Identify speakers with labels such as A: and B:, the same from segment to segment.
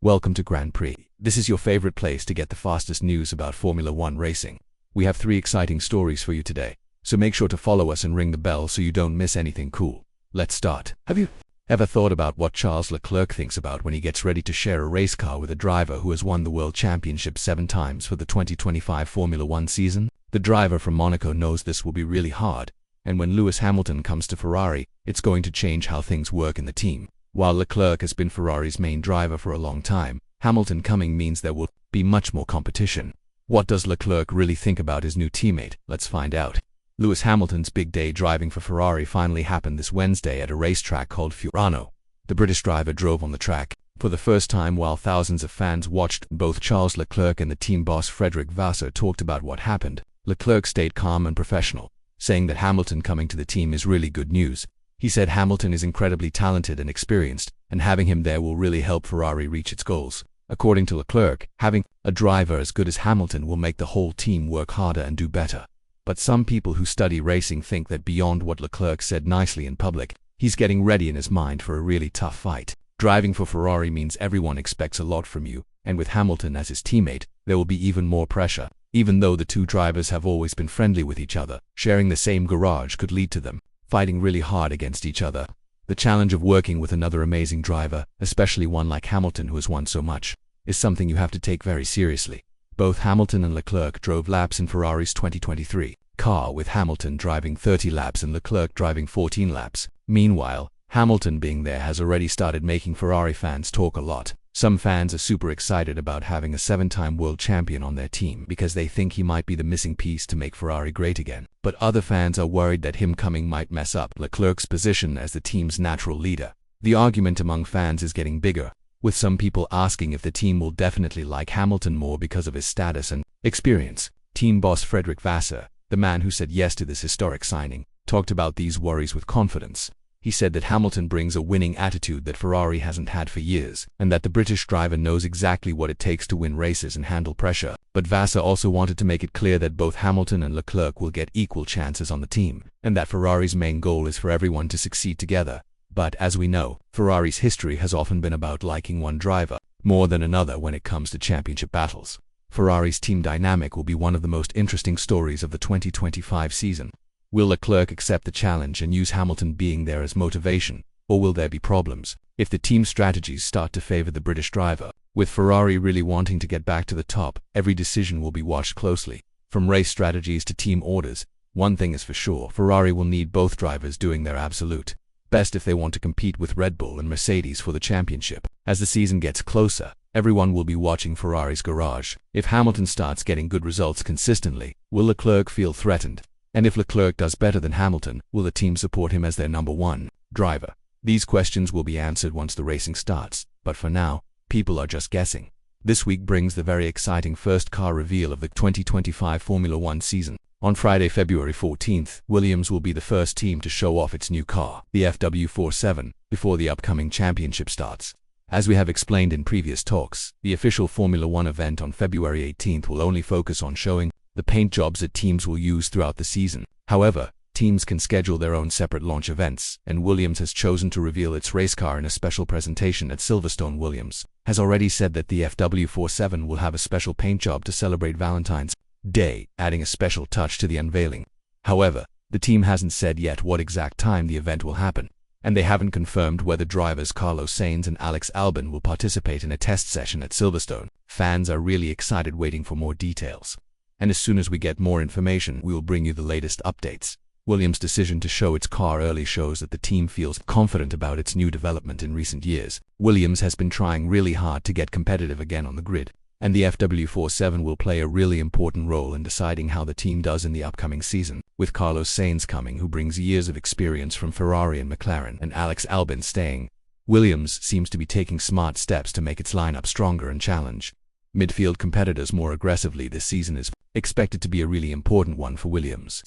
A: Welcome to Grand Prix. This is your favorite place to get the fastest news about Formula One racing. We have 3 exciting stories for you today, so make sure to follow us and ring the bell so you don't miss anything cool. Let's start. Have you ever thought about what Charles Leclerc thinks about when he gets ready to share a race car with a driver who has won the World Championship 7 times for the 2025 Formula One season? The driver from Monaco knows this will be really hard, and when Lewis Hamilton comes to Ferrari, it's going to change how things work in the team. While Leclerc has been Ferrari's main driver for a long time, Hamilton coming means there will be much more competition. What does Leclerc really think about his new teammate? Let's find out. Lewis Hamilton's big day driving for Ferrari finally happened this Wednesday at a racetrack called Fiorano. The British driver drove on the track for the first time while thousands of fans watched. Both Charles Leclerc and the team boss Frederic Vasseur talked about what happened. Leclerc stayed calm and professional, saying that Hamilton coming to the team is really good news. He said Hamilton is incredibly talented and experienced, and having him there will really help Ferrari reach its goals. According to Leclerc, having a driver as good as Hamilton will make the whole team work harder and do better. But some people who study racing think that beyond what Leclerc said nicely in public, he's getting ready in his mind for a really tough fight. Driving for Ferrari means everyone expects a lot from you, and with Hamilton as his teammate, there will be even more pressure. Even though the two drivers have always been friendly with each other, sharing the same garage could lead to them fighting really hard against each other. The challenge of working with another amazing driver, especially one like Hamilton who has won so much, is something you have to take very seriously. Both Hamilton and Leclerc drove laps in Ferrari's 2023 car, with Hamilton driving 30 laps and Leclerc driving 14 laps. Meanwhile, Hamilton being there has already started making Ferrari fans talk a lot. Some fans are super excited about having a 7-time world champion on their team because they think he might be the missing piece to make Ferrari great again. But other fans are worried that him coming might mess up Leclerc's position as the team's natural leader. The argument among fans is getting bigger, with some people asking if the team will definitely like Hamilton more because of his status and experience. Team boss Frederic Vasseur, the man who said yes to this historic signing, talked about these worries with confidence. He said that Hamilton brings a winning attitude that Ferrari hasn't had for years, and that the British driver knows exactly what it takes to win races and handle pressure. But Vasseur also wanted to make it clear that both Hamilton and Leclerc will get equal chances on the team, and that Ferrari's main goal is for everyone to succeed together. But as we know, Ferrari's history has often been about liking one driver more than another when it comes to championship battles. Ferrari's team dynamic will be one of the most interesting stories of the 2025 season. Will Leclerc accept the challenge and use Hamilton being there as motivation, or will there be problems if the team strategies start to favor the British driver? With Ferrari really wanting to get back to the top, every decision will be watched closely. From race strategies to team orders, one thing is for sure: Ferrari will need both drivers doing their absolute best if they want to compete with Red Bull and Mercedes for the championship. As the season gets closer, everyone will be watching Ferrari's garage. If Hamilton starts getting good results consistently, will Leclerc feel threatened? And if Leclerc does better than Hamilton, will the team support him as their number 1 driver? These questions will be answered once the racing starts, but for now, people are just guessing. This week brings the very exciting first car reveal of the 2025 Formula One season. On Friday, February 14th, Williams will be the first team to show off its new car, the FW47, before the upcoming championship starts. As we have explained in previous talks, the official Formula One event on February 18th will only focus on showing the paint jobs that teams will use throughout the season. However, teams can schedule their own separate launch events, and Williams has chosen to reveal its race car in a special presentation at Silverstone. Williams has already said that the FW47 will have a special paint job to celebrate Valentine's Day, adding a special touch to the unveiling. However, the team hasn't said yet what exact time the event will happen, and they haven't confirmed whether drivers Carlos Sainz and Alex Albon will participate in a test session at Silverstone. Fans are really excited, waiting for more details. And as soon as we get more information, we will bring you the latest updates. Williams' decision to show its car early shows that the team feels confident about its new development in recent years. Williams has been trying really hard to get competitive again on the grid, and the FW47 will play a really important role in deciding how the team does in the upcoming season. With Carlos Sainz coming, who brings years of experience from Ferrari and McLaren, and Alex Albon staying, Williams seems to be taking smart steps to make its lineup stronger and challenge midfield competitors more aggressively. This season is expected to be a really important one for Williams,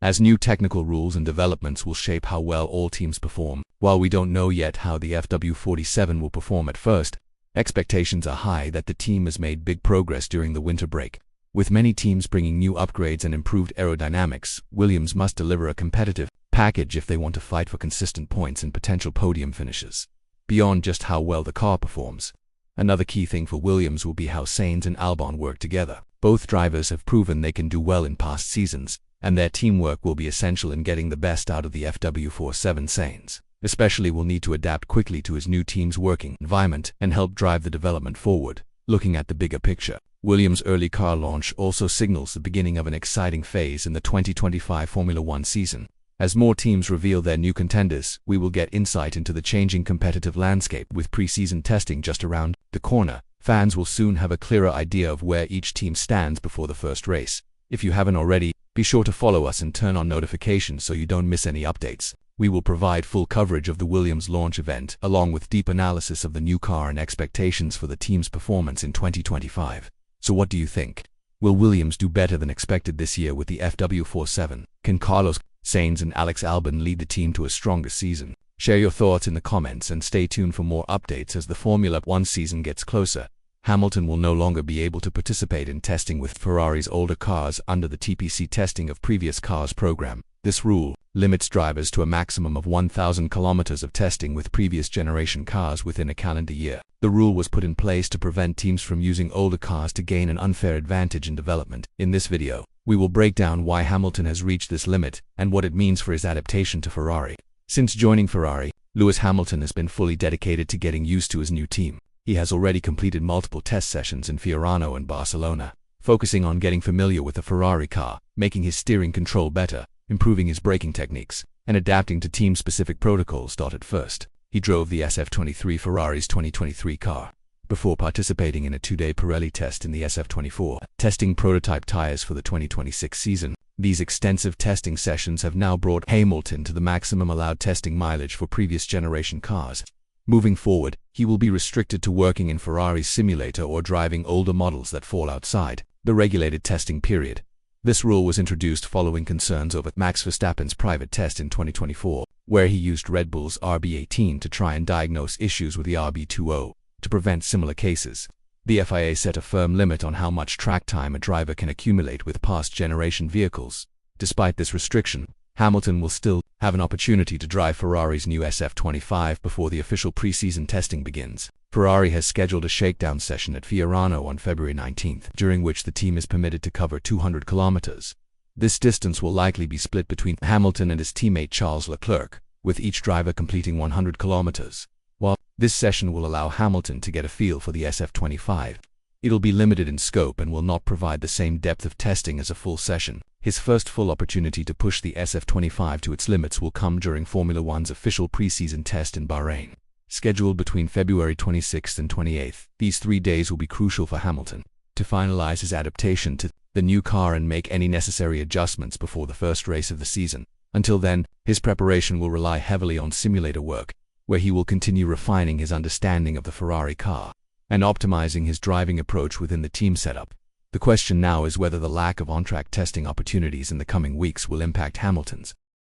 A: as new technical rules and developments will shape how well all teams perform. While we don't know yet how the FW47 will perform at first, expectations are high that the team has made big progress during the winter break. With many teams bringing new upgrades and improved aerodynamics, Williams must deliver a competitive package if they want to fight for consistent points and potential podium finishes. Beyond just how well the car performs, Another key thing for Williams will be how Sainz and Albon work together. Both drivers have proven they can do well in past seasons, and their teamwork will be essential in getting the best out of the FW47. Sainz especially will need to adapt quickly to his new team's working environment and help drive the development forward. Looking at the bigger picture, Williams' early car launch also signals the beginning of an exciting phase in the 2025 Formula One season. As more teams reveal their new contenders, we will get insight into the changing competitive landscape. With pre-season testing just around the corner, fans will soon have a clearer idea of where each team stands before the first race. If you haven't already, be sure to follow us and turn on notifications so you don't miss any updates. We will provide full coverage of the Williams launch event, along with deep analysis of the new car and expectations for the team's performance in 2025. So what do you think? Will Williams do better than expected this year with the FW47? Can Carlos Sainz and Alex Albon lead the team to a stronger season? Share your thoughts in the comments and stay tuned for more updates as the Formula One season gets closer. Hamilton will no longer be able to participate in testing with Ferrari's older cars under the TPC testing of previous cars program. This rule limits drivers to a maximum of 1,000 kilometers of testing with previous generation cars within a calendar year. The rule was put in place to prevent teams from using older cars to gain an unfair advantage in development. In this video, we will break down why Hamilton has reached this limit and what it means for his adaptation to Ferrari. Since joining Ferrari, Lewis Hamilton has been fully dedicated to getting used to his new team. He has already completed multiple test sessions in Fiorano and Barcelona, focusing on getting familiar with the Ferrari car, making his steering control better, improving his braking techniques, and adapting to team-specific protocols. At first, he drove the SF23 Ferrari's 2023 car, before participating in a two-day Pirelli test in the SF24, testing prototype tires for the 2026 season. These extensive testing sessions have now brought Hamilton to the maximum allowed testing mileage for previous generation cars. Moving forward, he will be restricted to working in Ferrari's simulator or driving older models that fall outside the regulated testing period. This rule was introduced following concerns over Max Verstappen's private test in 2024, where he used Red Bull's RB18 to try and diagnose issues with the RB20. To prevent similar cases, the FIA set a firm limit on how much track time a driver can accumulate with past generation vehicles. Despite this restriction, Hamilton will still have an opportunity to drive Ferrari's new SF25 before the official pre-season testing begins. Ferrari has scheduled a shakedown session at Fiorano on February 19th, during which the team is permitted to cover 200 kilometers. This distance will likely be split between Hamilton and his teammate Charles Leclerc, with each driver completing 100 kilometers. While this session will allow Hamilton to get a feel for the SF25, it'll be limited in scope and will not provide the same depth of testing as a full session. His first full opportunity to push the SF25 to its limits will come during Formula One's official pre-season test in Bahrain, scheduled between February 26th and 28th. These 3 days will be crucial for Hamilton to finalize his adaptation to the new car and make any necessary adjustments before the first race of the season. Until then, his preparation will rely heavily on simulator work, where he will continue refining his understanding of the Ferrari car and optimizing his driving approach within the team setup. The question now is whether the lack of on-track testing opportunities in the coming weeks will impact Hamilton's